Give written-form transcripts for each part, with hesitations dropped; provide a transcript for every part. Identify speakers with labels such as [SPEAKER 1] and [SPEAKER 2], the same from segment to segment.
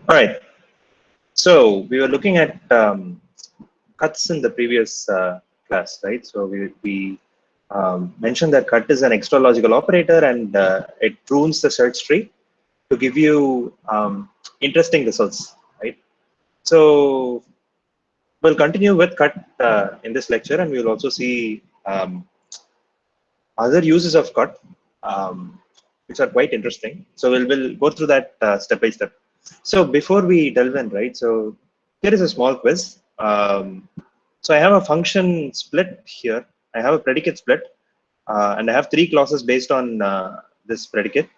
[SPEAKER 1] All right. So we were looking at cuts in the previous class, right? So we mentioned that cut is an extra logical operator, and it prunes the search tree to give you interesting results, right? So we'll continue with cut in this lecture, and we'll also see other uses of cut, which are quite interesting. So we'll go through that step by step. So before we delve in, right? So here is a small quiz. So I have a function split here. I have a predicate split, and I have three clauses based on this predicate.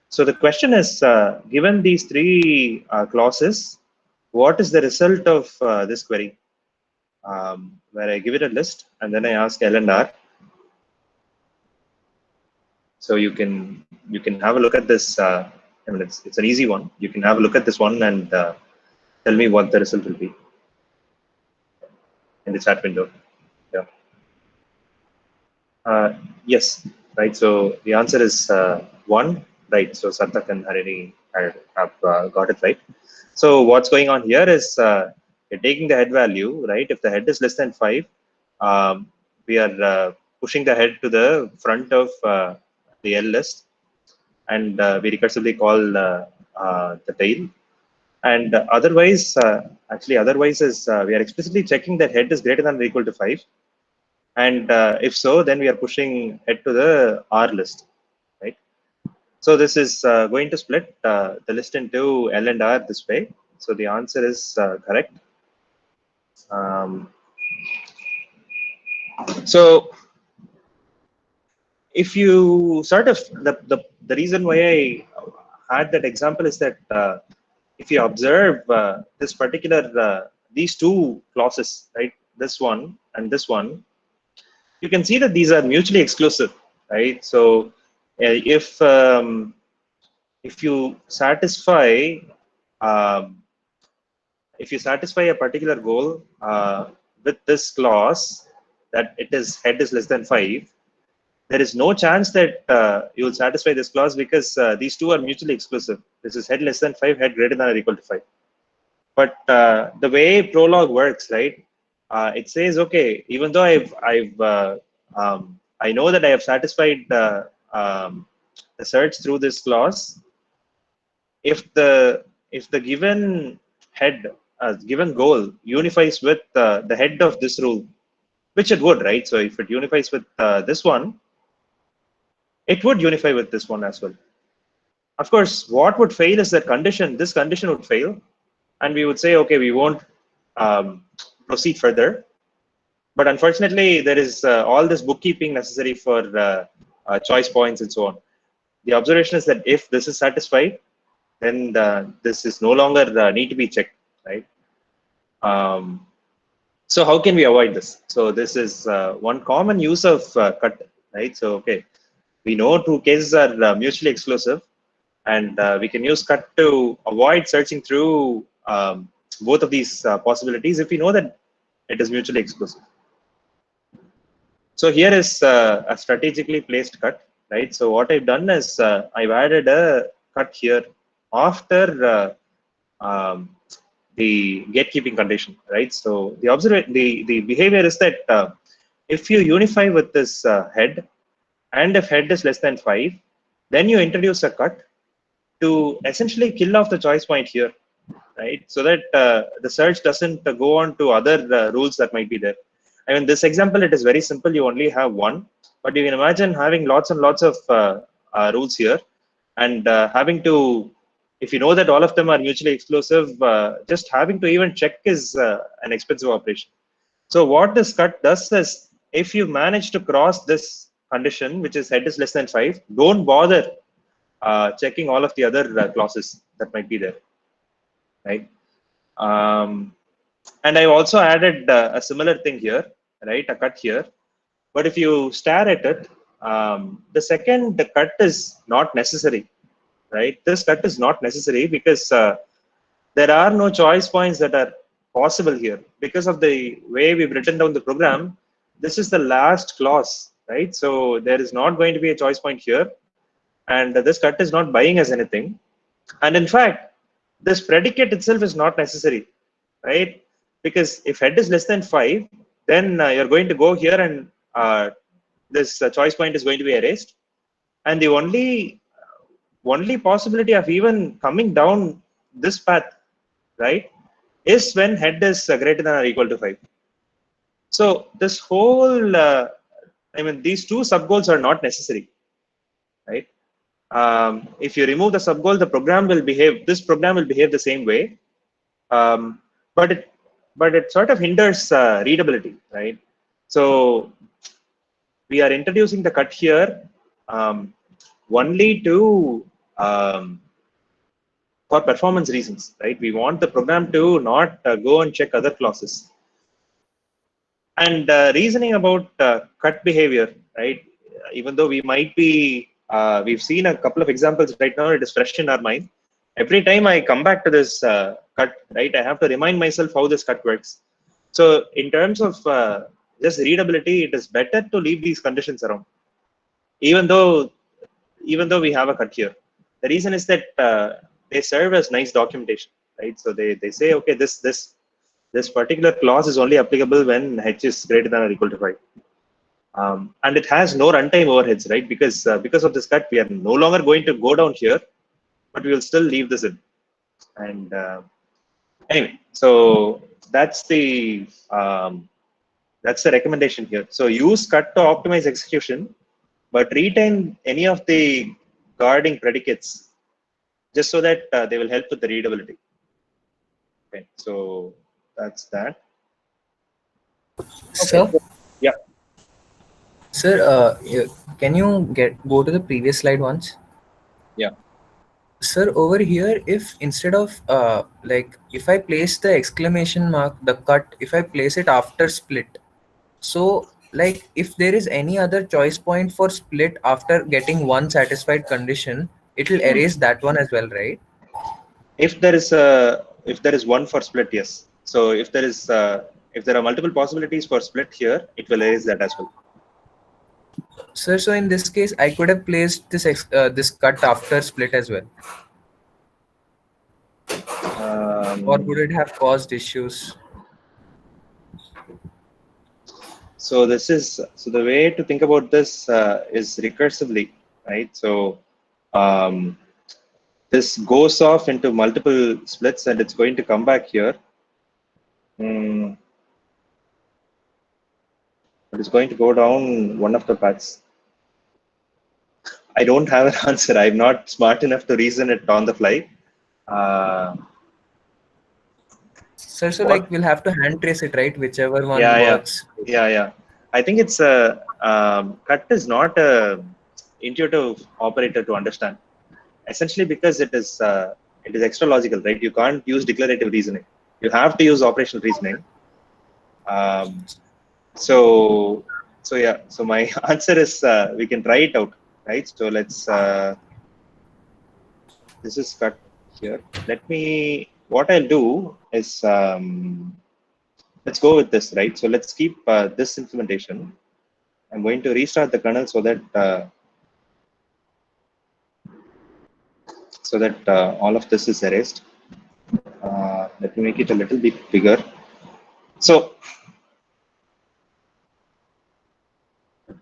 [SPEAKER 1] So the question is, given these three clauses, what is the result of this query? Where I give it a list, and then I ask L and R. So you can have a look at this. I mean, it's an easy one. You can have a look at this one and tell me what the result will be in the chat window. Yeah. Yes. Right. So the answer is 1. Right. So Sarthak and Harini have got it right. So what's going on here is you're taking the head value, right? If the head is less than 5, we are pushing the head to the front of the L list, and we recursively call the tail. And otherwise is we are explicitly checking that head is greater than or equal to 5. And if so, then we are pushing head to the R list, right? So this is going to split the list into L and R this way. So the answer is correct. So if you sort of, the reason why I had that example is that if you observe this particular, these two clauses, right, this one and this one, you can see that these are mutually exclusive, right? So if you satisfy a particular goal with this clause, that it is head is less than 5, there is no chance that you will satisfy this clause, because these two are mutually exclusive. This is head less than 5, head greater than or equal to 5. But the way Prolog works, right? It says, okay, even though I know that I have satisfied the search through this clause, if the given head, given goal unifies with the head of this rule, which it would, right? So if it unifies with this one, it would unify with this one as well. Of course, what would fail is that condition. This condition would fail, and we would say, okay, we won't proceed further. But unfortunately, there is all this bookkeeping necessary for choice points and so on. The observation is that if this is satisfied, then this is no longer need to be checked, right? So how can we avoid this? So this is one common use of cut, right? So okay, we know two cases are mutually exclusive, and we can use cut to avoid searching through both of these possibilities if we know that it is mutually exclusive. So here is a strategically placed cut, right? So what I've done is I've added a cut here after the gatekeeping condition, right? So the behavior is that if you unify with this head, and if head is less than 5, then you introduce a cut to essentially kill off the choice point here, right? So that the search doesn't go on to other rules that might be there. I mean, this example, it is very simple. You only have one, but you can imagine having lots and lots of rules here, and having to, if you know that all of them are mutually exclusive, just having to even check is an expensive operation. So what this cut does is, if you manage to cross this condition, which is head is less than 5, don't bother checking all of the other clauses that might be there, right? And I've also added a similar thing here, right? A cut here. But if you stare at it, the cut is not necessary, right? This cut is not necessary because there are no choice points that are possible here. Because of the way we've written down the program, this is the last clause, right? So there is not going to be a choice point here. And this cut is not buying us anything. And in fact, this predicate itself is not necessary, right? Because if head is less than 5, then you're going to go here and this choice point is going to be erased. And the only possibility of even coming down this path, right, is when head is greater than or equal to 5. So this whole, I mean, these two sub goals are not necessary, right? If you remove the sub goal, the program will behave. This program will behave the same way, um, but it sort of hinders readability, right? So we are introducing the cut here um, only to for performance reasons, right? We want the program to not go and check other clauses. And reasoning about cut behavior, right? Even though we might be, we've seen a couple of examples right now, it is fresh in our mind. Every time I come back to this cut, right, I have to remind myself how this cut works. So in terms of just readability, it is better to leave these conditions around, even though we have a cut here. The reason is that they serve as nice documentation, right? So they say, okay, this particular clause is only applicable when h is greater than or equal to 5. And it has no runtime overheads, right? Because of this cut, we are no longer going to go down here, but we will still leave this in. And anyway, so that's the recommendation here. So use cut to optimize execution, but retain any of the guarding predicates just so that they will help with the readability. Okay, so that's that. Okay,
[SPEAKER 2] Sir,
[SPEAKER 1] so, yeah.
[SPEAKER 2] sir, can you go to the previous slide once?
[SPEAKER 1] Yeah.
[SPEAKER 2] Sir, over here, if instead of like if I place the exclamation mark, the cut, if I place it after split, so like if there is any other choice point for split after getting one satisfied condition, it will
[SPEAKER 1] Hmm.
[SPEAKER 2] erase that one as well, right?
[SPEAKER 1] If there is one for split, yes. So if there are multiple possibilities for split here, it will erase that as well.
[SPEAKER 2] Sir, so in this case, I could have placed this cut after split as well, or would
[SPEAKER 1] Um,
[SPEAKER 2] it have caused issues?
[SPEAKER 1] so the way to think about this is recursively, right? So um, this goes off into multiple splits and it's going to come back here. It is going to go down one of the paths. I don't have an answer. I'm not smart enough to reason it on the fly. Uh,
[SPEAKER 2] Sir, so
[SPEAKER 1] what?
[SPEAKER 2] like we'll have to hand trace it, right? Whichever
[SPEAKER 1] Yeah,
[SPEAKER 2] one
[SPEAKER 1] yeah,
[SPEAKER 2] works.
[SPEAKER 1] yeah. I think it's a cut is not a intuitive operator to understand. Essentially, because it is extra logical, right? You can't use declarative reasoning. You have to use operational reasoning. Um, so yeah. So my answer is we can try it out, right? So let's. This is cut here. Let me. What I'll do is let's go with this, right? So let's keep this implementation. I'm going to restart the kernel so that all of this is erased. Let me make it a little bit bigger. So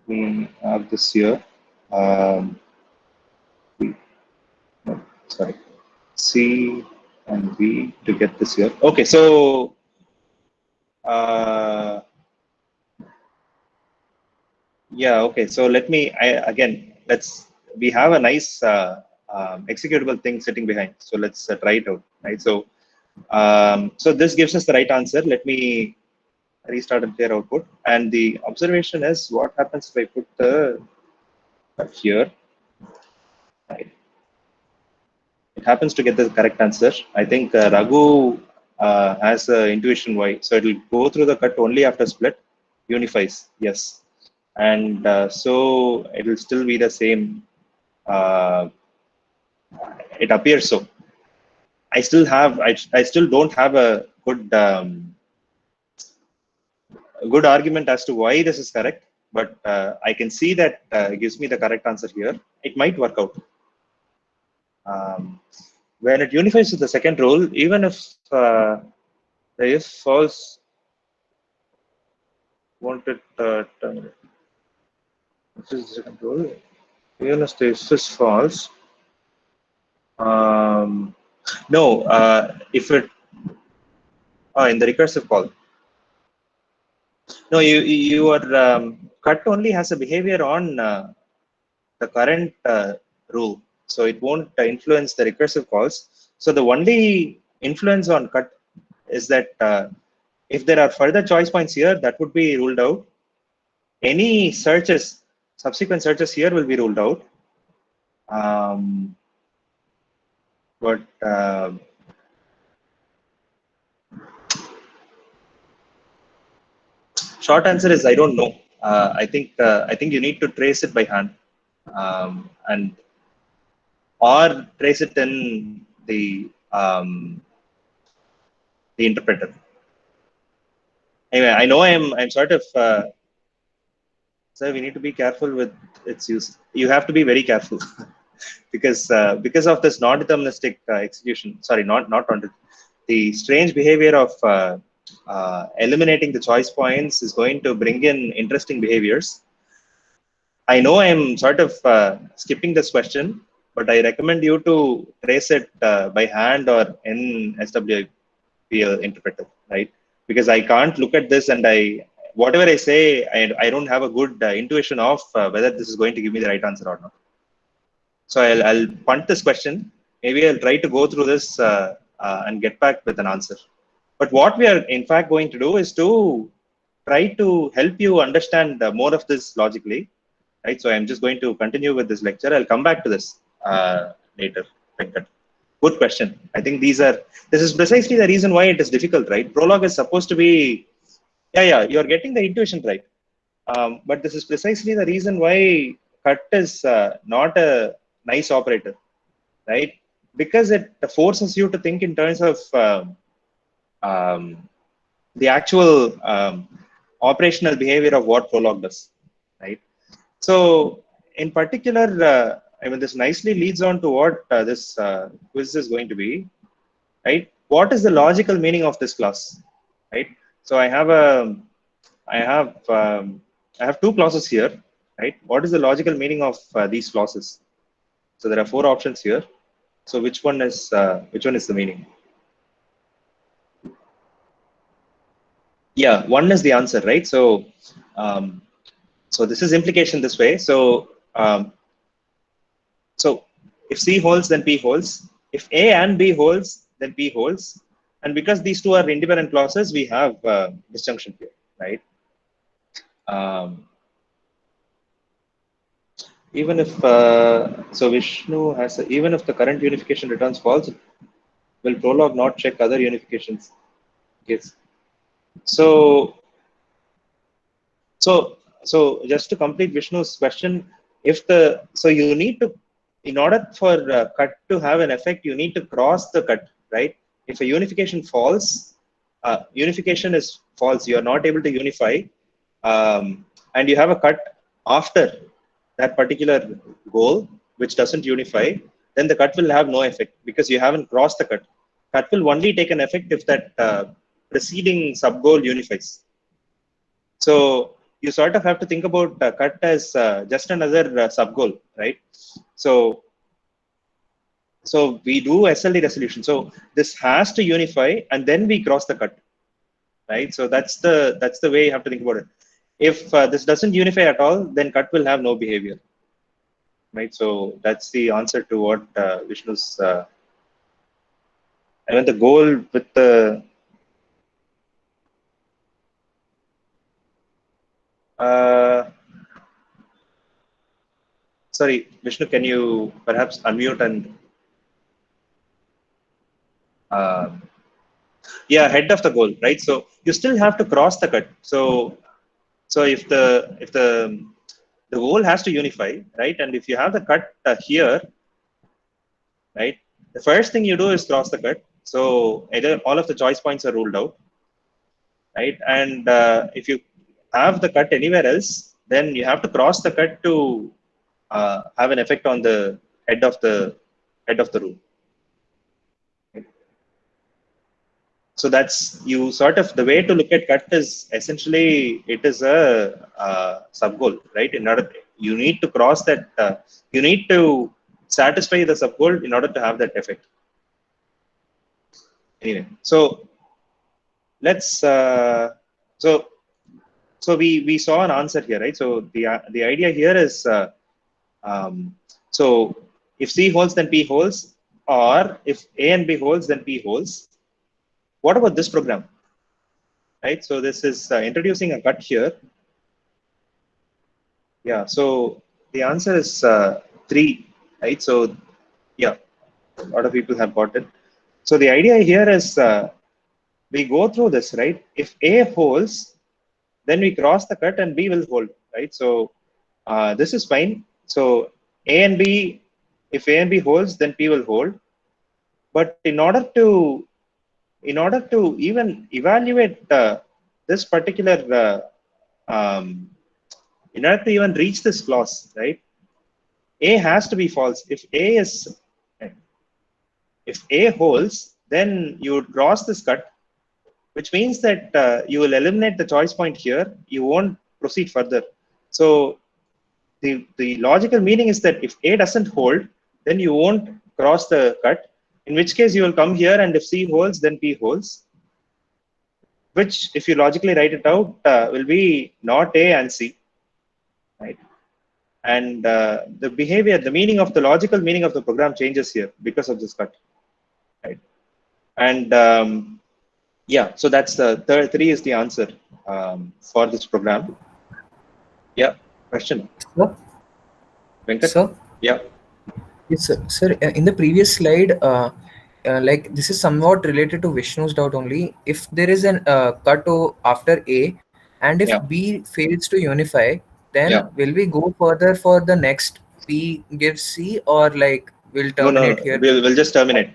[SPEAKER 1] we have this here. Um, no, sorry, C and V to get this here. Okay, so yeah, okay. So let me we have a nice executable thing sitting behind. So let's try it out, right? So so this gives us the right answer. Let me restart and clear output. And the observation is what happens if I put the here. Right. It happens to get the correct answer. I think Raghu has intuition why. So it will go through the cut only after split, unifies. Yes. And so it will still be the same. Uh, it appears so. I still don't have a good argument as to why this is correct, but I can see that it gives me the correct answer here. It might work out. Um, when it unifies with the second rule, even if the if false, won't it terminate? This is the second rule. Even if the if is false, no, if it in the recursive call, no, your cut only has a behavior on the current rule, so it won't influence the recursive calls. So the only influence on cut is that if there are further choice points here, that would be ruled out. Any searches, subsequent searches here will be ruled out. But short answer is I don't know. I think you need to trace it by hand, and or trace it in the interpreter. Anyway, I know I'm sort of so we need to be careful with its use. You have to be very careful because of this non-deterministic execution. Sorry, not the strange behavior of eliminating the choice points is going to bring in interesting behaviors. I know I'm sort of skipping this question, but I recommend you to trace it by hand or in SWPL interpreter, right? Because I can't look at this and whatever I say, I don't have a good intuition of whether this is going to give me the right answer or not. So I'll punt this question. Maybe I'll try to go through this and get back with an answer. But what we are in fact going to do is to try to help you understand more of this logically, right? So I'm just going to continue with this lecture. I'll come back to this later. Good question. I think this is precisely the reason why it is difficult, right? Prolog is supposed to be, yeah, you're getting the intuition right. But this is precisely the reason why cut is not a nice operator, right? Because it forces you to think in terms of the actual operational behavior of what Prolog does, right? So in particular, I mean, this nicely leads on to what this quiz is going to be, right? What is the logical meaning of this class, right? So I have two clauses here, right? What is the logical meaning of these clauses? So there are four options here. So which one is the meaning? Yeah, one is the answer, right? So so this is implication this way. So so if C holds, then P holds. If A and B holds, then P holds. And because these two are independent clauses, we have disjunction here, right? Even if so Vishnu has even if the current unification returns false, will Prolog not check other unifications? Yes. So just to complete Vishnu's question, so you need to, in order for cut to have an effect, you need to cross the cut, right? If a unification falls, unification is false, you are not able to unify, and you have a cut after that particular goal which doesn't unify, then the cut will have no effect because you haven't crossed the cut. Cut will only take an effect if that preceding sub goal unifies. So you sort of have to think about cut as just another sub goal, right? So we do SLD resolution. So this has to unify and then we cross the cut, right? So that's the way you have to think about it. If this doesn't unify at all, then cut will have no behavior, right? So that's the answer to what Vishnu's. I mean, the goal with the sorry, Vishnu, can you perhaps unmute and yeah, head of the goal, right? So you still have to cross the cut. So if the goal has to unify, right? And if you have the cut here, right? The first thing you do is cross the cut. So either all of the choice points are ruled out, right? And if you have the cut anywhere else, then you have to cross the cut to have an effect on the head of the rule. So that's you sort of the way to look at cut is essentially it is a sub goal, right? In order you need to cross that, you need to satisfy the sub goal in order to have that effect. Anyway, so let's so we saw an answer here, right? So the idea here is so if C holds then P holds, or if A and B holds then P holds. What about this program? Right, so this is introducing a cut here. Yeah, so the answer is 3, right? So yeah, a lot of people have got it. So the idea here is we go through this, right? If A holds, then we cross the cut and B will hold, right? So this is fine. So A and B, if A and B holds, then P will hold. But in order to even evaluate this particular in order to even reach this clause, right? A has to be false. If A holds, then you would cross this cut, which means that you will eliminate the choice point here. You won't proceed further. So the logical meaning is that if A doesn't hold, then you won't cross the cut. In which case you will come here, and if C holds, then P holds. Which, if you logically write it out, will be not A and C, right? And the behavior, the meaning of the logical meaning of the program changes here because of this cut, right? And yeah, so that's the third 3 is the answer for this program. Yeah, question.
[SPEAKER 2] Sir?
[SPEAKER 1] Venkat?
[SPEAKER 2] Sir?
[SPEAKER 1] Yeah.
[SPEAKER 2] Yes, sir. Sir, in the previous slide, like this is somewhat related to Vishnu's doubt only. If there is an after A, and if
[SPEAKER 1] Yeah.
[SPEAKER 2] B fails to unify, then
[SPEAKER 1] Yeah.
[SPEAKER 2] will we go further for the next P gives C, or like we'll
[SPEAKER 1] No.
[SPEAKER 2] terminate here?
[SPEAKER 1] We'll just terminate.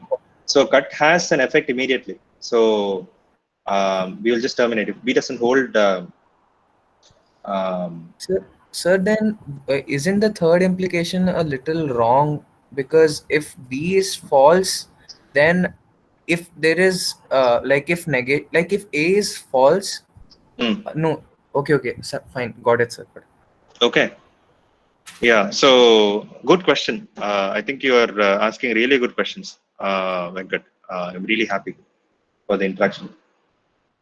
[SPEAKER 1] So cut has an effect immediately. So we will just terminate. If B doesn't hold,
[SPEAKER 2] Sir, then isn't the third implication a little wrong? Because if B is false, then if there is like if negate, like if A is false, no, okay, sir, fine, got it, sir.
[SPEAKER 1] okay. Yeah, so good question. I think you are asking really good questions, Venkat. I'm really happy for the interaction.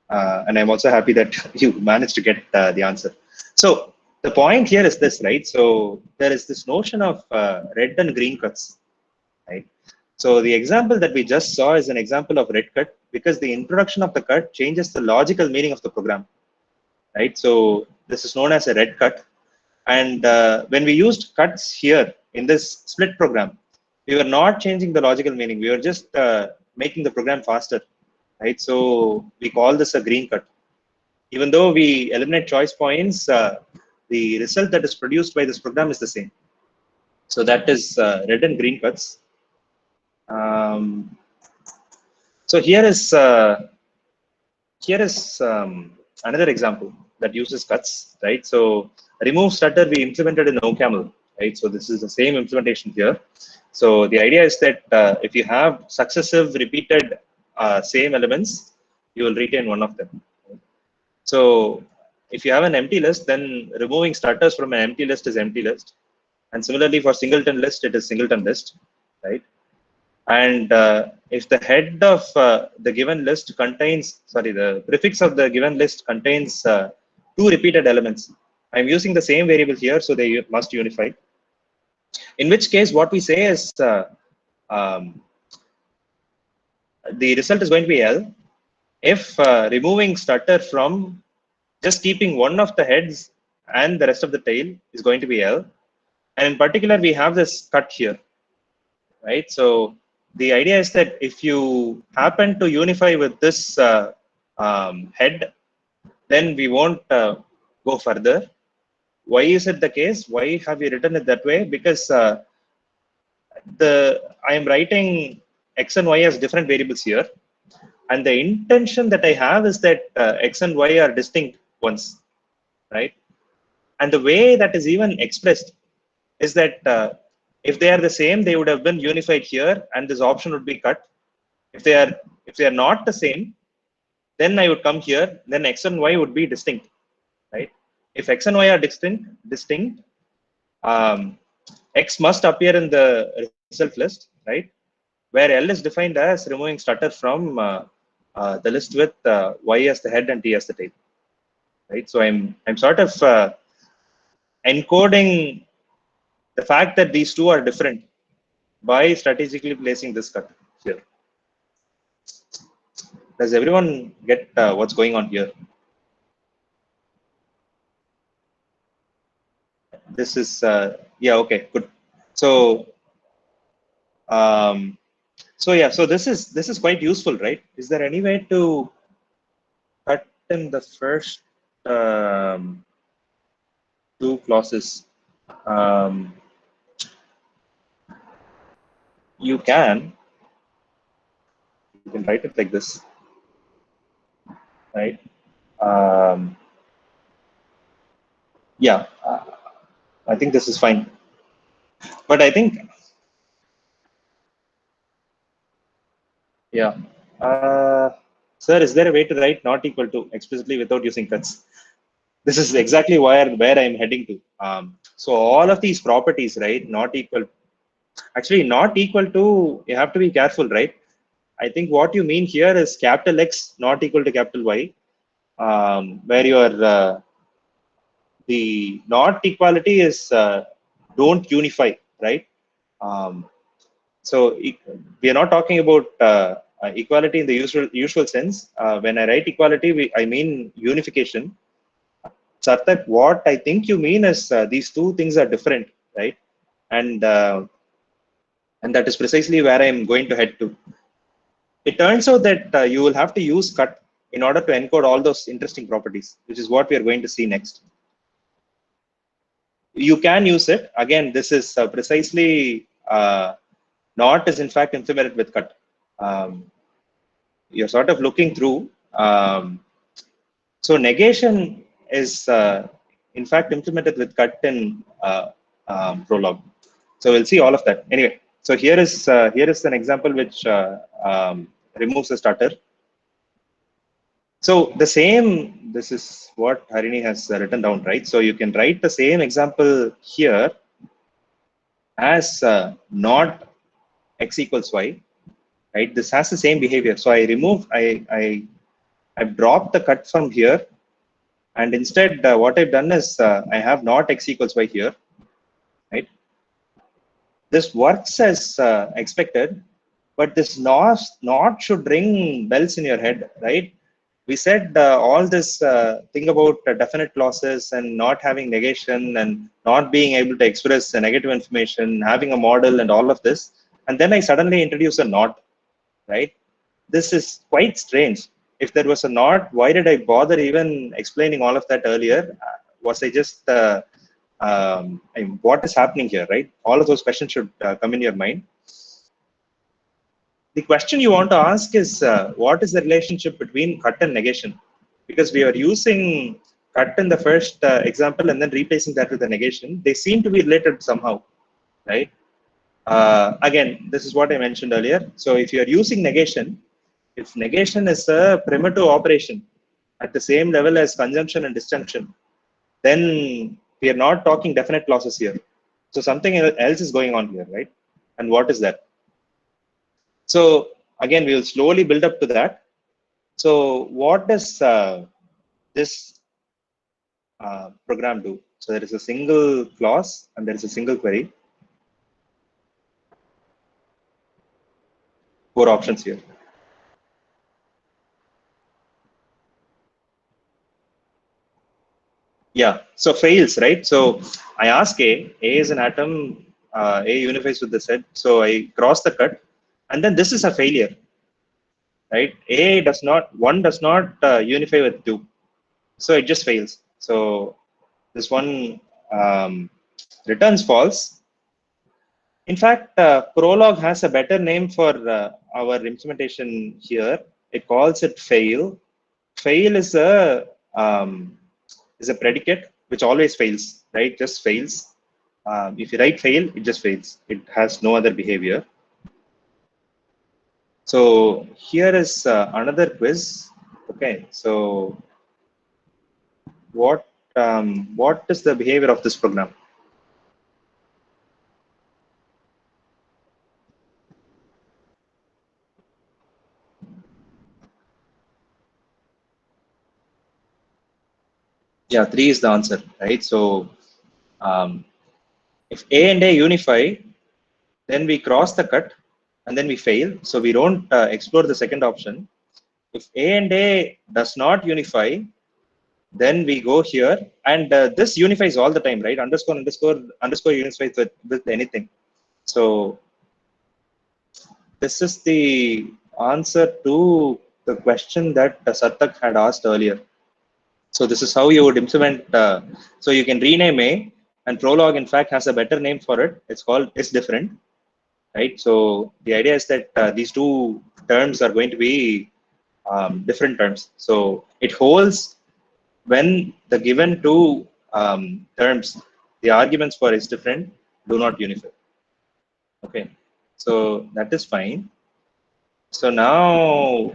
[SPEAKER 1] And I'm also happy that you managed to get the answer. So the point here is this, right? So there is this notion of red and green cuts, right? So the example that we just saw is an example of red cut because the introduction of the cut changes the logical meaning of the program, right? So this is known as a red cut. And when we used cuts here in this split program, we were not changing the logical meaning. We were just making the program faster, right? So we call this a green cut. Even though we eliminate choice points, the result that is produced by this program is the same. So that is red and green cuts. So here is another example that uses cuts, right? So remove stutter we implemented in OCaml, right? So this is the same implementation here. So the idea is that if you have successive repeated same elements, you will retain one of them. So if you have an empty list, then removing stutters from an empty list is empty list. And similarly for singleton list, it is singleton list, right? And if the head of the given list contains, the prefix of the given list contains 2 repeated elements, I'm using the same variable here, so they must unify. In which case, what we say is the result is going to be L if removing stutter from just keeping one of the heads and the rest of the tail is going to be L. And in particular, we have this cut here, right? So the idea is that if you happen to unify with this head, then we won't go further. Why is it the case? Why have you written it that way? Because I am writing x and y as different variables here, and the intention that I have is that x and y are distinct ones, right? And the way that is even expressed is that if they are the same, they would have been unified here, and this option would be cut. If they are not the same, then I would come here, then X and Y would be distinct, right? If X and Y are distinct, X must appear in the result list, right? Where L is defined as removing stutter from the list with Y as the head and T as the tail, right? So I'm sort of encoding the fact that these two are different by strategically placing this cut here. Does everyone get what's going on here? This is yeah, okay, good. So yeah, so this is quite useful, right? Is there any way to cut in the first two clauses? You can write it like this, right? Yeah, I think this is fine. But I think, yeah. Sir, is there a way to write not equal to explicitly without using cuts? This is exactly where I'm heading to. So all of these properties, right? Not equal. Actually, not equal to. You have to be careful, right? I think what you mean here is capital X not equal to capital Y, where your the not equality is don't unify, right? Um, so we are not talking about equality in the usual sense. When I write equality, I mean unification. Sarthak, what I think you mean is these two things are different, right? And that is precisely where I am going to head to. It turns out that you will have to use cut in order to encode all those interesting properties, which is what we are going to see next. You can use it. Again, this is precisely not is in fact implemented with cut. You're sort of looking through. So negation is in fact implemented with cut in Prolog. So we'll see all of that. Anyway, so here is an example which removes the stutter. So the same, this is what Harini has written down, right? So you can write the same example here as not X equals Y, right? This has the same behavior. So I've dropped the cut from here, and instead what I've done is I have not X equals Y here, right? This works as expected, but this not should ring bells in your head, right? We said all this thing about definite clauses and not having negation and not being able to express negative information, having a model and all of this. And then I suddenly introduce a not, right? This is quite strange. If there was a not, why did I bother even explaining all of that earlier? Was I just, what is happening here, right? All of those questions should come in your mind. The question you want to ask is, what is the relationship between cut and negation? Because we are using cut in the first example and then replacing that with a negation. They seem to be related somehow, right? Again, this is what I mentioned earlier. So if you are using negation, if negation is a primitive operation at the same level as conjunction and disjunction, then we are not talking definite clauses here. So something else is going on here, right? And what is that? So again, we will slowly build up to that. So what does this program do? So there is a single clause and there is a single query. 4 options here. Yeah, so fails, right? So I ask A is an atom, A unifies with the set. So I cross the cut, and then this is a failure, right? One does not unify with 2. So it just fails. So this one returns false. In fact, Prolog has a better name for our implementation here. It calls it fail. Fail is a predicate which always fails, right? Just fails. If you write fail, it just fails. It has no other behavior. So here is another quiz. Okay, so what is the behavior of this program? Yeah, 3 is the answer, right? So um, if A and A unify, then we cross the cut and then we fail. So we don't explore the second option. If A and A does not unify, then we go here, and this unifies all the time, right? Underscore, underscore, underscore unifies with anything. So this is the answer to the question that Sarthak had asked earlier. So this is how you would implement. So you can rename A, and Prolog in fact has a better name for it. It's called is different, right? So the idea is that these two terms are going to be different terms. So it holds when the given two terms, the arguments for is different, do not unify. Okay, so that is fine. So now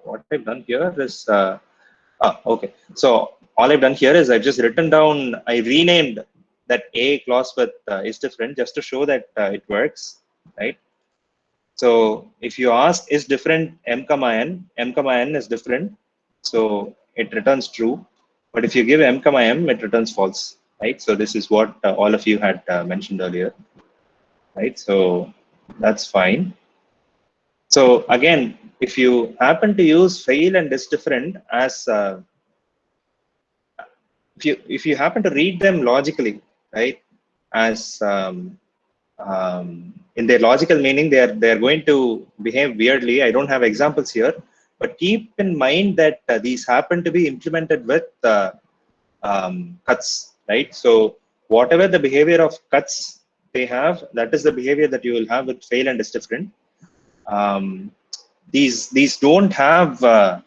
[SPEAKER 1] what I've done here is, okay. So all I've done here is I've just written down, I renamed that A clause with is different just to show that it works, right? So if you ask is different m comma n is different. So it returns true. But if you give m comma m, it returns false, right? So this is what all of you had mentioned earlier, right? So that's fine. So again, if you happen to use fail and is different as if you happen to read them logically, right, as in their logical meaning, they are going to behave weirdly. I don't have examples here, but keep in mind that these happen to be implemented with cuts, right? So whatever the behavior of cuts they have, that is the behavior that you will have with fail and is different. um, these don't have a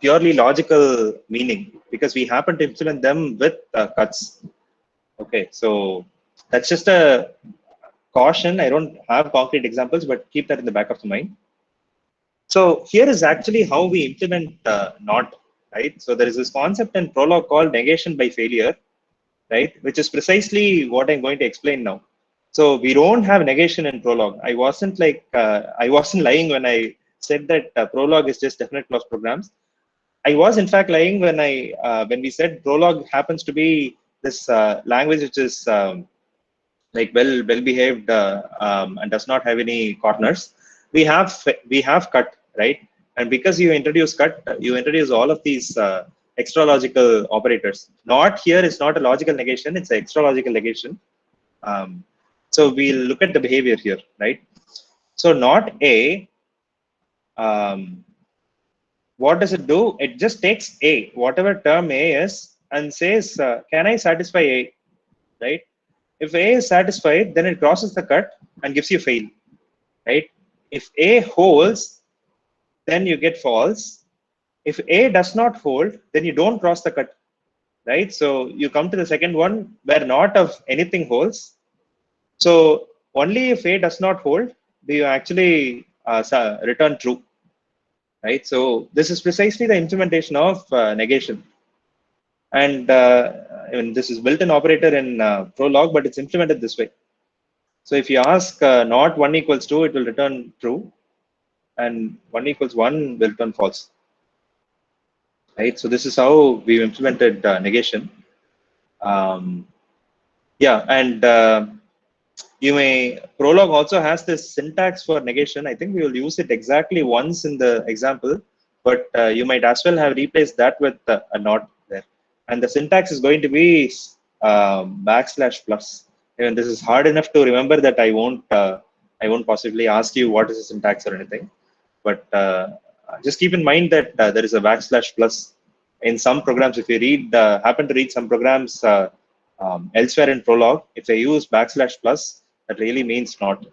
[SPEAKER 1] purely logical meaning because we happen to implement them with cuts. Okay, so that's just a caution. I don't have concrete examples, but keep that in the back of the mind. So here is actually how we implement not, right? So there is this concept in Prolog called negation by failure, right? Which is precisely what I'm going to explain now. So we don't have negation in Prolog. I wasn't lying when I said that Prolog is just definite clause programs. I was in fact lying when we said Prolog happens to be this language which is like well behaved and does not have any corners. We have cut, right? And because you introduce cut, you introduce all of these extra logical operators. Not here is not a logical negation, it's an extra logical negation. um, so we'll look at the behavior here, right? So not A, um, what does it do? It just takes A, whatever term A is, and says can I satisfy A, right? If A is satisfied, then it crosses the cut and gives you fail, right? If A holds, then you get false. If A does not hold, then you don't cross the cut, right? So you come to the second one where not of anything holds. So only if A does not hold do you actually return true, right? So this is precisely the implementation of negation. And this is built-in operator in Prolog, but it's implemented this way. So if you ask not 1 equals 2, it will return true, and 1 equals 1 will return false. Right. So this is how we've implemented negation. Yeah, and Prolog also has this syntax for negation. I think we will use it exactly once in the example, but you might as well have replaced that with a not there. And the syntax is going to be backslash plus. And this is hard enough to remember that I won't possibly ask you what is the syntax or anything. But just keep in mind that there is a backslash plus in some programs. If you happen to read some programs elsewhere in Prolog, if they use backslash plus, that really means not.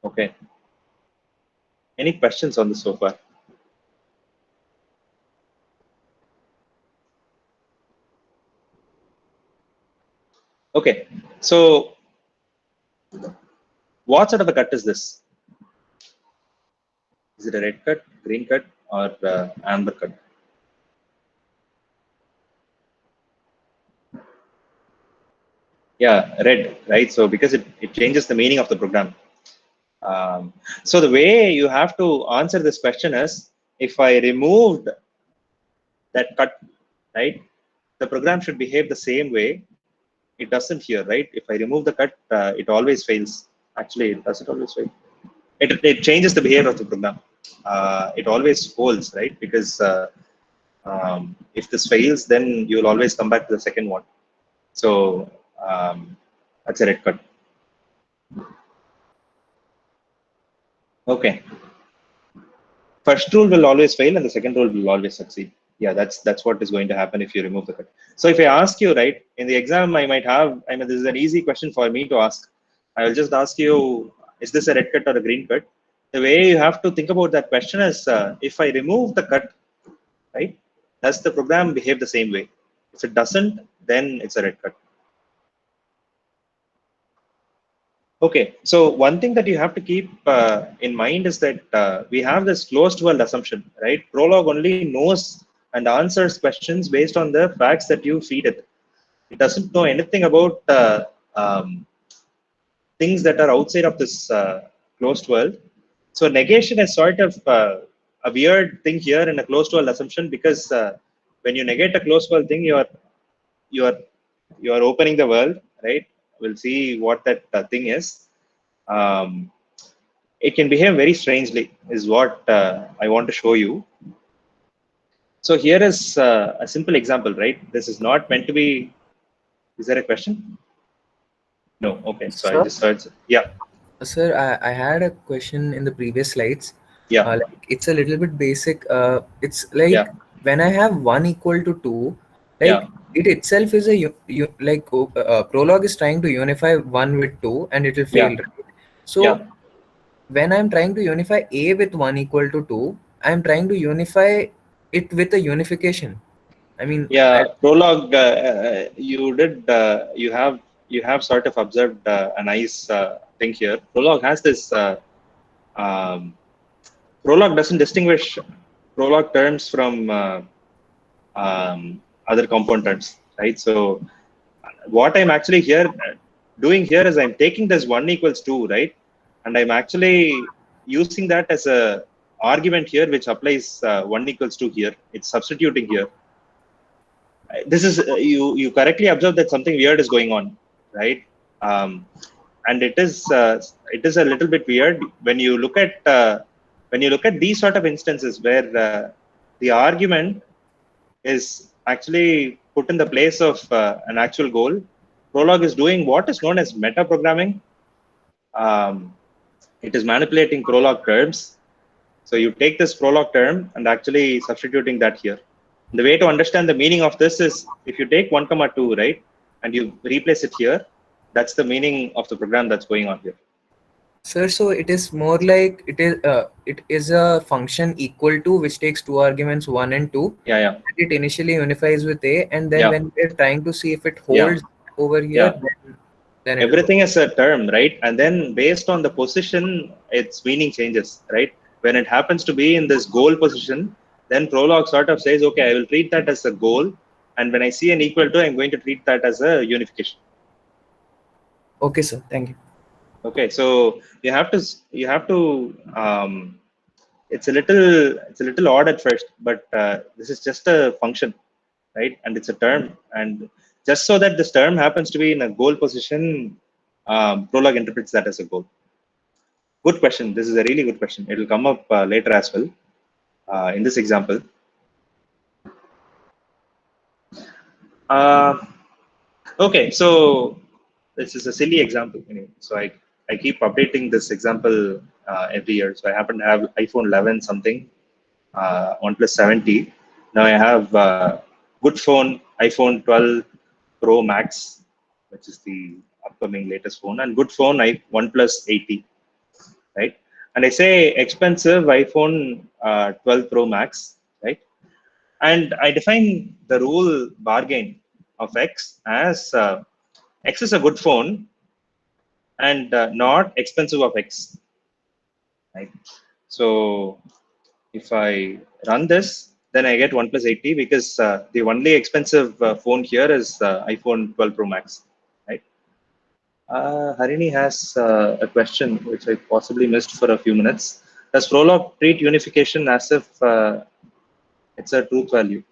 [SPEAKER 1] Okay. Any questions on this so far? Okay. So what sort of a cut is this? Is it a red cut, green cut, or amber cut? Yeah, red, right? So because it changes the meaning of the program. So the way you have to answer this question is, if I removed that cut, right, the program should behave the same way. It doesn't here, right? If I remove the cut, it always fails. Actually, it doesn't always fail. It changes the behavior of the program. It always holds, right? Because if this fails, then you'll always come back to the second one. So that's a red cut. Okay. First rule will always fail and the second rule will always succeed. Yeah, that's what is going to happen if you remove the cut. So if I ask you, right, in the exam, I might have, I mean, this is an easy question for me to ask. I will just ask you, is this a red cut or a green cut? The way you have to think about that question is, if I remove the cut, right, does the program behave the same way? If it doesn't, then it's a red cut. Okay, so one thing that you have to keep in mind is that we have this closed world assumption, right? Prolog only knows and answers questions based on the facts that you feed it. It doesn't know anything about things that are outside of this closed world. So negation is sort of a weird thing here in a closed world assumption, because when you negate a closed world thing, you are you are opening the world, right? We'll see what that thing is. Um, it can behave very strangely, is what I want to show you. So here is a simple example, right? This is not meant to be. Is there a question? No. Okay. So I'll
[SPEAKER 2] Sir,
[SPEAKER 1] just search. Yeah.
[SPEAKER 2] sir, I had a question in the previous slides.
[SPEAKER 1] Yeah.
[SPEAKER 2] Like it's a little bit basic. It's like
[SPEAKER 1] Yeah.
[SPEAKER 2] when I have 1 equal to 2, like
[SPEAKER 1] Yeah.
[SPEAKER 2] it itself is a Prolog is trying to unify 1 with 2 and it will fail,
[SPEAKER 1] Yeah.
[SPEAKER 2] right?
[SPEAKER 1] Yeah.
[SPEAKER 2] So when I'm trying to unify A with 1 equal to 2, I'm trying to unify it with a unification. I mean,
[SPEAKER 1] Yeah. Prologue. You did. You have sort of observed a nice thing here. Prologue has this. Um, Prologue doesn't distinguish Prologue terms from other compound terms, right? So what I'm actually here doing here is I'm taking this 1 equals 2, right? And I'm actually using that as a argument here, which applies 1 equals 2 here. It's substituting here. This is, you correctly observe that something weird is going on, right? Um, and it is a little bit weird when you look at these sort of instances where the argument is actually put in the place of an actual goal. Prolog is doing what is known as meta programming. Um, it is manipulating Prolog terms. So you take this Prolog term and actually substituting that here. The way to understand the meaning of this is, if you take 1 comma 2, right, and you replace it here, that's the meaning of the program that's going on here.
[SPEAKER 2] sir, so it is more like it is a function equal to which takes two arguments, 1 and 2.
[SPEAKER 1] Yeah, yeah,
[SPEAKER 2] It initially unifies with A, and then
[SPEAKER 1] yeah,
[SPEAKER 2] when we're trying to see if it
[SPEAKER 1] yeah,
[SPEAKER 2] holds over here,
[SPEAKER 1] yeah.
[SPEAKER 2] then it will hold.
[SPEAKER 1] Everything is a term, right? And then based on the position, its meaning changes, right? When it happens to be in this goal position, then Prolog sort of says, okay, I will treat that as a goal. And when I see an equal to, I'm going to treat that as a unification.
[SPEAKER 2] Okay, sir. Thank you.
[SPEAKER 1] Okay, so you have to, it's a little odd at first, but this is just a function, right? And it's a term. And just so that this term happens to be in a goal position, Prolog interprets that as a goal. Good question. This is a really good question. It will come up later as well in this example. Uh, okay, so this is a silly example. Anyway. So I keep updating this example every year. So I happen to have iPhone 11 something, OnePlus 70. Now I have good phone, iPhone 12 Pro Max, which is the upcoming latest phone, and good phone, OnePlus 80, right? And I say expensive iPhone 12 Pro Max, right? And I define the rule bargain of X as X is a good phone and not expensive of X, right? So if I run this, then I get OnePlus 80, because the only expensive phone here is iPhone 12 Pro Max, right? Harini has a question which I possibly missed for a few minutes. Does Prolog treat unification as if it's a truth value?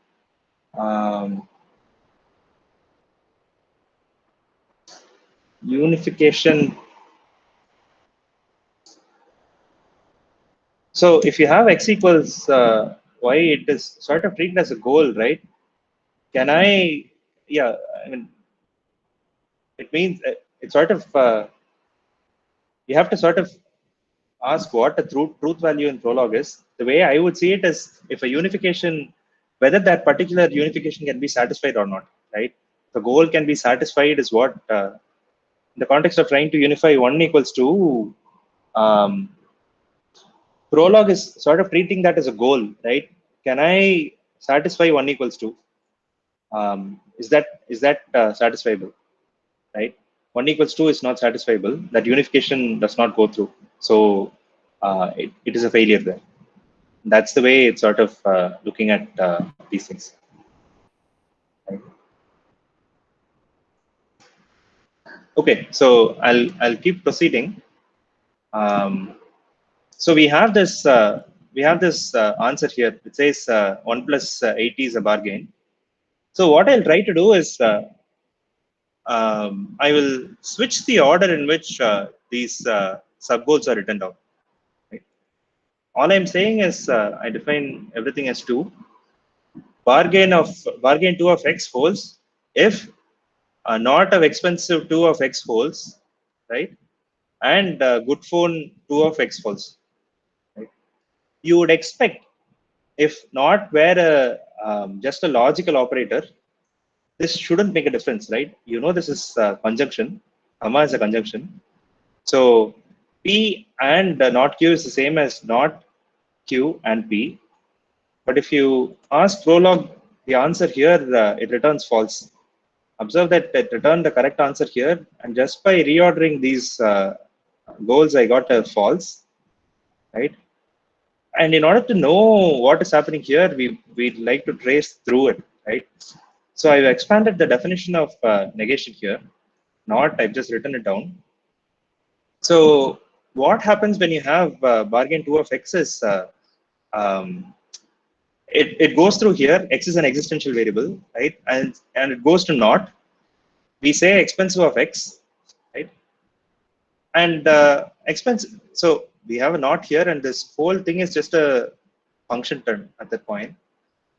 [SPEAKER 1] Unification. So if you have x equals y, it is sort of treated as a goal, right? Can I? Yeah, I mean, it means it's sort of you have to sort of ask what the truth value in Prolog is. The way I would see it is if a unification, whether that particular unification can be satisfied or not, right? The goal can be satisfied is what, in the context of trying to unify 1 equals 2, um, Prolog is sort of treating that as a goal, right? Can I satisfy 1 equals 2? Is that satisfiable, right? 1 equals 2 is not satisfiable. That unification does not go through. So it is a failure there. That's the way it's sort of looking at these things. Right? Okay, so I'll keep proceeding. So we have this answer here. It says 1 plus 80 is a bargain. So what I'll try to do is I will switch the order in which these sub goals are written down. Right? All I'm saying is I define everything as 2. Bargain 2 of x holds if not of expensive 2 of x holds, right? And good phone 2 of x holds. Right? You would expect if not were just a logical operator, this shouldn't make a difference, right? You know this is conjunction. Comma is a conjunction. So P and not Q is the same as not Q and P. But if you ask Prolog the answer here, it returns false. Observe that it returned the correct answer here, and just by reordering these goals, I got a false, right? And in order to know what is happening here, we'd like to trace through it, right? So I've expanded the definition of negation here. Not, I've just written it down. So what happens when you have bargain 2 of x is um, it goes through here. X is an existential variable, right? And it goes to not. We say expensive of x, right? And expense. So we have a not here, and this whole thing is just a function term at that point.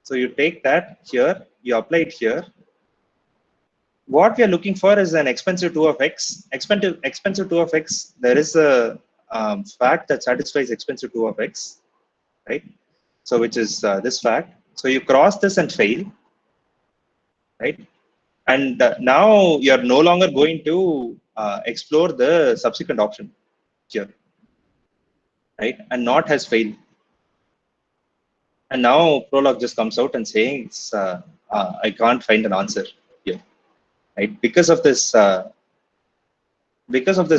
[SPEAKER 1] So you take that here, you apply it here. What we are looking for is an expensive 2 of x. Expensive 2 of x. There is a fact that satisfies expensive 2 of x, right? So which is this fact. So you cross this and fail, right? And now you're no longer going to explore the subsequent option here, right? And not has failed. And now Prolog just comes out and saying, it's, I can't find an answer here, right? Because of this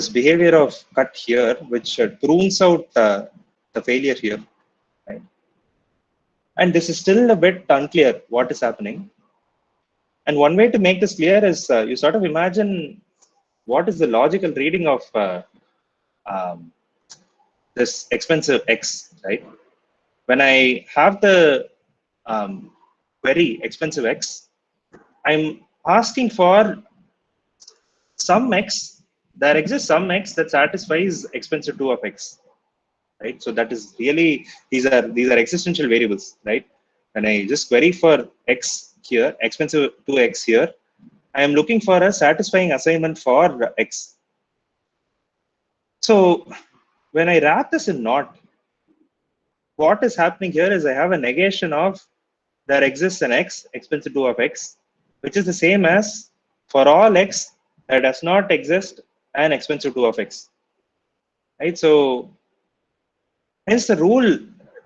[SPEAKER 1] behavior of cut here, which prunes out the failure here, right? And this is still a bit unclear what is happening. And one way to make this clear is you sort of imagine what is the logical reading of um, this expensive x, right? When I have the query expensive x, I'm asking for some x. There exists some x that satisfies expensive 2 of x, right? So that is really these are existential variables, right? When I just query for x here, expensive 2x here, I am looking for a satisfying assignment for x. So when I wrap this in not, what is happening here is I have a negation of there exists an x, expensive 2 of x, which is the same as for all x, there does not exist an expensive 2 of x, right? So hence the rule,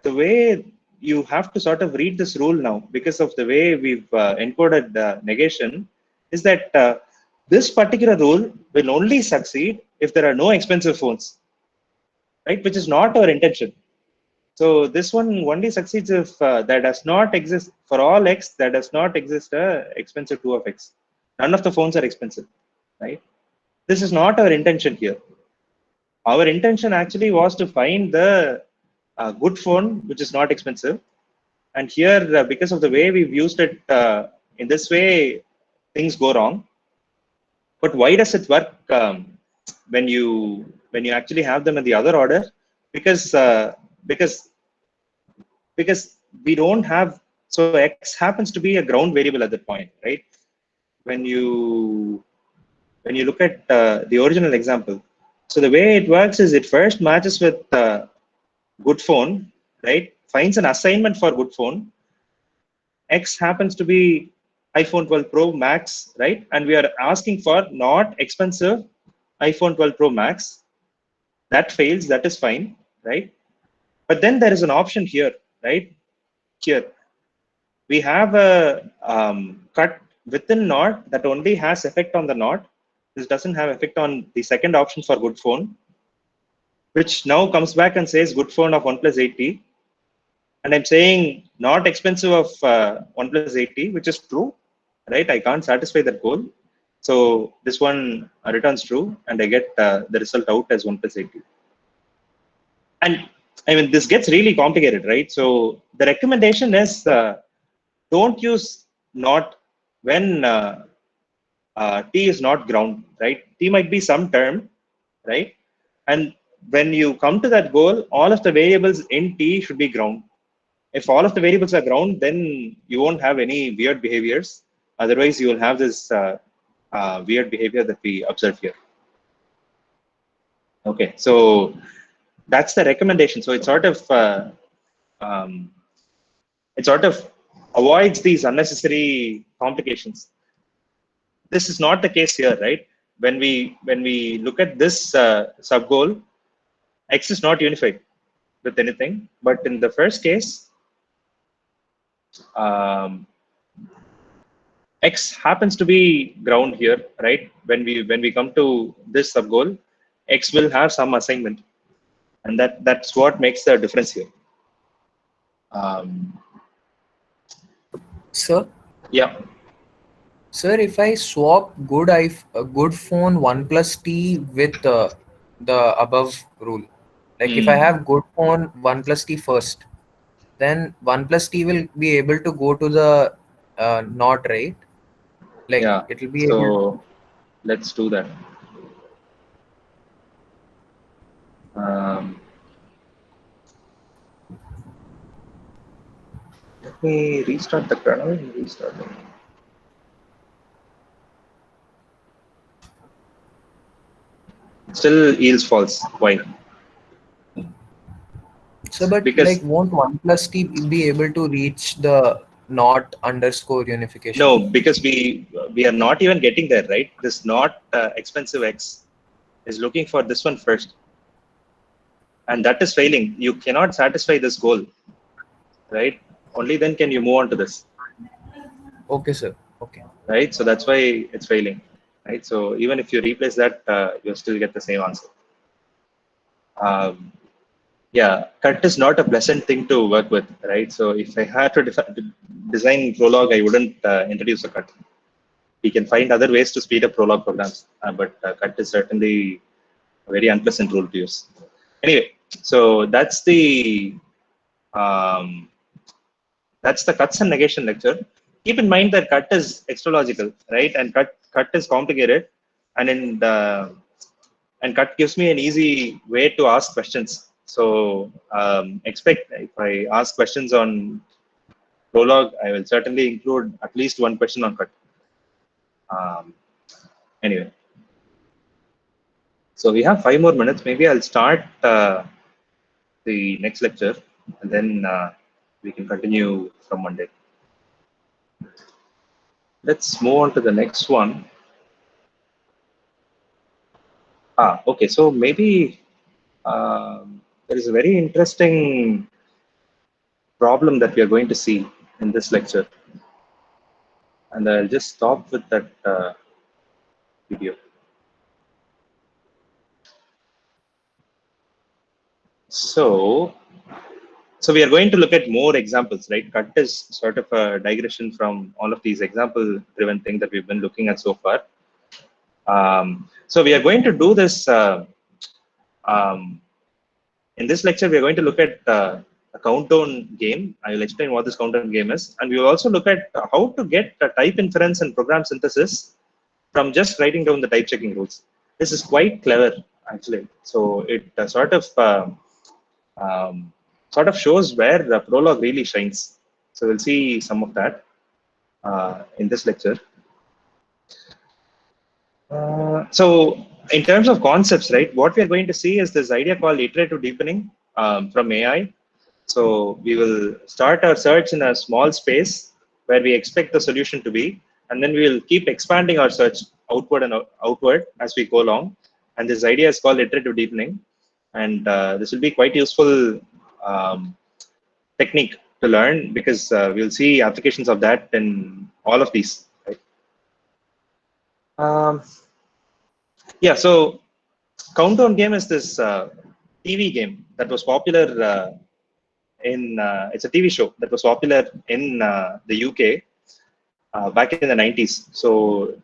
[SPEAKER 1] the way you have to sort of read this rule now, because of the way we've encoded negation, is that this particular rule will only succeed if there are no expensive phones, right? Which is not our intention. So this one only succeeds if there does not exist for all x, there does not exist a expensive 2 of x. None of the phones are expensive, right? This is not our intention here. Our intention actually was to find the good phone, which is not expensive. And here, because of the way we've used it in this way, things go wrong. But why does it work when you actually have them in the other order? Because because because we don't have, so x happens to be a ground variable at that point, right? When you when you look at the original example, so the way it works is it first matches with good phone, right? Finds an assignment for good phone. X happens to be iPhone 12 Pro Max, right? And we are asking for not expensive iPhone 12 Pro Max. That fails, that is fine, right? But then there is an option here, right? Here, we have a cut within not that only has effect on the not. This doesn't have effect on the second option for good phone, which now comes back and says good phone of 1 plus 80. And I'm saying not expensive of 1 plus 80, which is true, right? I can't satisfy that goal. So this one returns true, and I get the result out as 1 plus 80. And I mean, this gets really complicated, right? So the recommendation is don't use not when t is not ground, right? T might be some term, right? And when you come to that goal, all of the variables in t should be ground. If all of the variables are ground, then you won't have any weird behaviors. Otherwise, you will have this weird behavior that we observe here. Okay, so that's the recommendation. So um, it sort of avoids these unnecessary complications. This is not the case here, right? When we look at this sub goal, x is not unified with anything. But in the first case, um, x happens to be ground here, right? When we come to this sub goal, x will have some assignment, and that's what makes the difference here. Um,
[SPEAKER 2] Sir,
[SPEAKER 1] yeah.
[SPEAKER 2] sir, if I swap good phone 1 plus T with the above rule, like if I
[SPEAKER 1] Hmm.
[SPEAKER 2] have good phone 1 plus T first, then 1 plus T will be able to go to the not, right? Like
[SPEAKER 1] Yeah.
[SPEAKER 2] it will be able.
[SPEAKER 1] So let's do that. Um, Let me restart the kernel. Restart it. Still yields false. Why?
[SPEAKER 2] So, but like,
[SPEAKER 1] Because
[SPEAKER 2] won't 1 plus T be able to reach the not underscore unification?
[SPEAKER 1] no, because we are not even getting there, right? This not expensive x is looking for this one first, and that is failing. You cannot satisfy this goal, right? Only then can you move on to this,
[SPEAKER 2] Okay, sir. Okay.
[SPEAKER 1] right? So that's why it's failing, right? So even if you replace that, you'll still get the same answer. Um, yeah, cut is not a pleasant thing to work with, right? So if I had to design Prolog, I wouldn't introduce a cut. We can find other ways to speed up Prolog programs, but cut is certainly a very unpleasant rule to use. Anyway, so um, that's the cuts and negation lecture. Keep in mind that cut is extralogical, right? And cut is complicated, and and cut gives me an easy way to ask questions. So expect if I ask questions on Prolog, I will certainly include at least one question on cut. Um, anyway, so we have 5 more minutes. Maybe I'll start the next lecture, and then we can continue from Monday. Let's move on to the next one. Okay. So maybe there is a very interesting problem that we are going to see in this lecture, and I'll just stop with that video. So we are going to look at more examples, right? Cut is sort of a digression from all of these example-driven things that we've been looking at so far. So we are going to do this. Um, in this lecture, we are going to look at a countdown game. I will explain what this countdown game is, and we will also look at how to get type inference and program synthesis from just writing down the type checking rules. This is quite clever, actually. So it um, sort of shows where the Prolog really shines. So we'll see some of that in this lecture. So in terms of concepts, right, what we are going to see is this idea called iterative deepening from AI. So we will start our search in a small space where we expect the solution to be, and then we will keep expanding our search outward and outward as we go along. And this idea is called iterative deepening. And this will be quite useful um, technique to learn because we'll see applications of that in all of these. Right? Um, yeah, so Countdown game is this TV game that was popular it's a TV show that was popular in the UK back in the 90s. So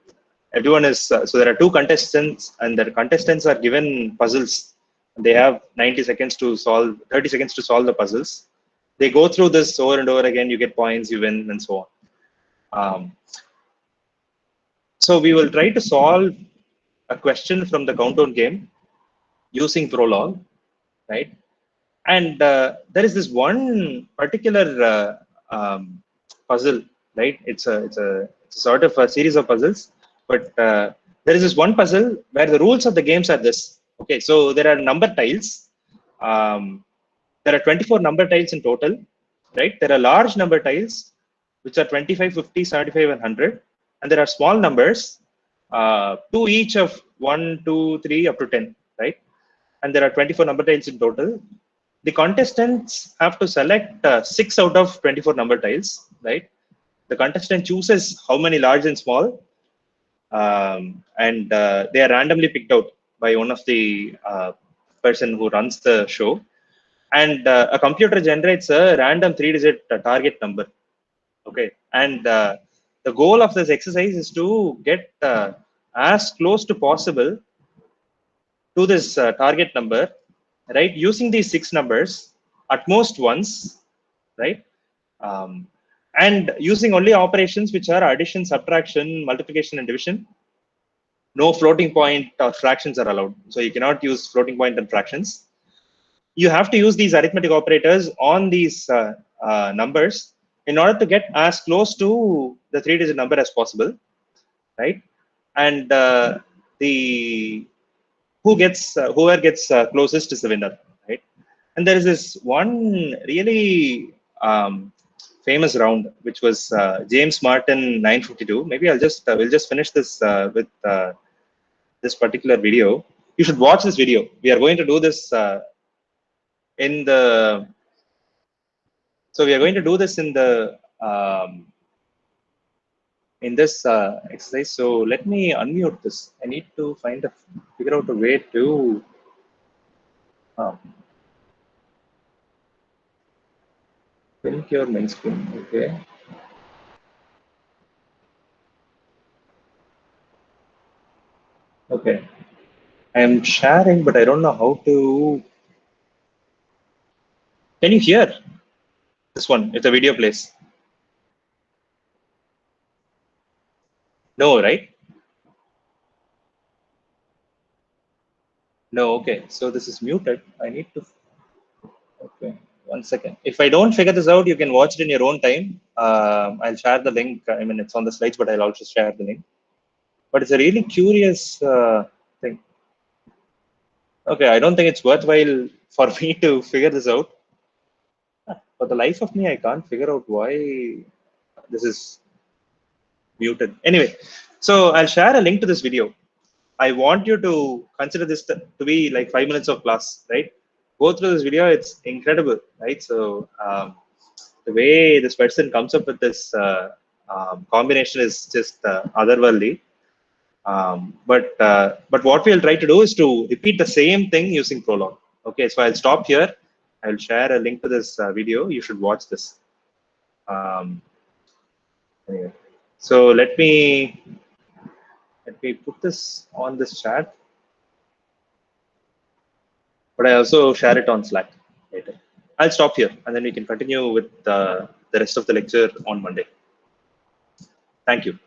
[SPEAKER 1] everyone is, so there are two contestants and the contestants are given puzzles. They have 90 seconds to solve, 30 seconds to solve the puzzles. They go through this over and over again, you get points, you win, and so on. So we will try to solve a question from the Countdown game using Prolog, right? And there is this one particular puzzle, right? It's a sort of a series of puzzles, but there is this one puzzle where the rules of the games are this. Okay, so there are number tiles. There are 24 number tiles in total, right? There are large number tiles, which are 25, 50, 75, and 100. And there are small numbers, two each of 1, 2, 3, up to 10, right? And there are 24 number tiles in total. The contestants have to select 6 out of 24 number tiles, right? The contestant chooses how many large and small, and they are randomly picked out by one of the person who runs the show. And a computer generates a random 3-digit target number. Okay, and the goal of this exercise is to get as close to possible to this target number, right? Using these 6 numbers at most once, right? Um, and using only operations which are addition, subtraction, multiplication, and division. No floating point or fractions are allowed. So you cannot use floating point and fractions. You have to use these arithmetic operators on these numbers in order to get as close to the 3-digit number as possible, right? And the whoever gets closest is the winner, right? And there is this one really famous round, which was James Martin 952. Maybe we'll just finish this with this particular video. You should watch this video. We are going to do this in the. So we are going to do this in this exercise. So let me unmute this. I need to figure out a way to. Link your main screen. Okay. Okay. I'm sharing, but I don't know how to. Can you hear this one if the video plays? No, right? No. Okay. So this is muted. I need to. Okay. 1 second. If I don't figure this out, you can watch it in your own time. I'll share the link. I mean, it's on the slides, but I'll also share the link. But it's a really curious thing. Okay, I don't think it's worthwhile for me to figure this out. For the life of me, I can't figure out why this is muted. Anyway, so I'll share a link to this video. I want you to consider this to be like 5 minutes of class, right? Go through this video. It's incredible, right? So the way this person comes up with this combination is just otherworldly. But what we'll try to do is to repeat the same thing using Prolog. Okay, so I'll stop here. I'll share a link to this video. You should watch this. Anyway, so let me me put this on this chat, but I also share it on Slack later. I'll stop here and then we can continue with the rest of the lecture on Monday. Thank you.